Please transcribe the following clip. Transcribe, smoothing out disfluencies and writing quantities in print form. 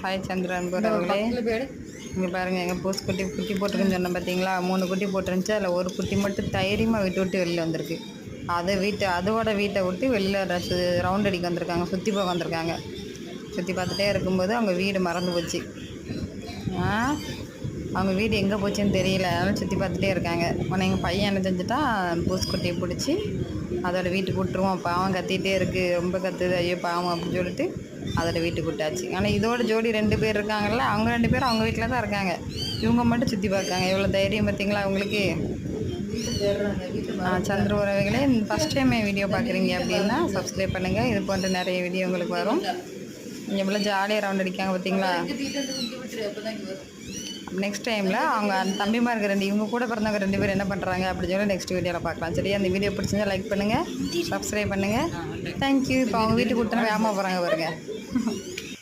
Hi Chandra அன்புறவங்களே, இங்கே பாருங்கள் எங்கள் பூஸ் குட்டி குட்டி போட்டிருக்குன்னு சொன்னேன் பார்த்தீங்களா. 3 குட்டி போட்டுருந்துச்சு. அதில் ஒரு குட்டி மட்டும் தைரியமாக விட்டு வெளியில் வந்திருக்கு. அதோட வீட்டை விட்டு வெளியில் ரவுண்ட் அடிக்க வந்திருக்காங்க, சுற்றி பார்க்க வந்திருக்காங்க. சுற்றி பார்த்துட்டே இருக்கும்போது அவங்க வீடு மறந்து போச்சு. அவங்க வீடு எங்கே போச்சுன்னு தெரியல, அதனால் சுற்றி பார்த்துட்டே இருக்காங்க. உடனே எங்கள் பையன் என்ன செஞ்சுட்டான், பூஸ்குட்டியை பிடிச்சி அதோட வீட்டுக்கு விட்டுருவோம், பாவம் கத்திகிட்டே இருக்குது, ரொம்ப கத்துது, ஐயோ பாவம் அப்படின்னு சொல்லிட்டு அதோட வீட்டுக்கு விட்டாச்சு. ஆனால் இதோட ஜோடி 2 பேர் இருக்காங்கல்ல, அவங்க 2 பேரும் அவங்க வீட்டில் தான் இருக்காங்க. இவங்க மட்டும் சுற்றி பார்க்காங்க. எவ்வளோ தைரியம் பார்த்தீங்களா அவங்களுக்கு. சந்திர உறவுகளே, ஃபஸ்ட் டைம் என் வீடியோ பார்க்குறீங்க அப்படின்னா சப்ஸ்கிரைப் பண்ணுங்கள். இது போன்ற நிறைய வீடியோ உங்களுக்கு வரும். எவ்வளோ ஜாலியாக ரவுண்ட் அடிக்காங்க பார்த்தீங்களா. நெக்ஸ்ட் டைமில் அவங்க அந்த தம்பிமா இருக்கிற இவங்க கூட பிறந்தவங்க 2 பேர் என்ன பண்ணுறாங்க அப்படின்னு சொல்லி நெக்ஸ்ட் வீடியோவில் பார்க்கலாம். சரியா, அந்த வீடியோ பிடிச்சிருந்தா லைக் பண்ணுங்கள், சப்ஸ்கிரைப் பண்ணுங்கள். தேங்க்யூ. இப்போ அவங்க வீட்டுக்கு கொடுத்தா வேகமாக போகிறாங்க பாருங்கள்.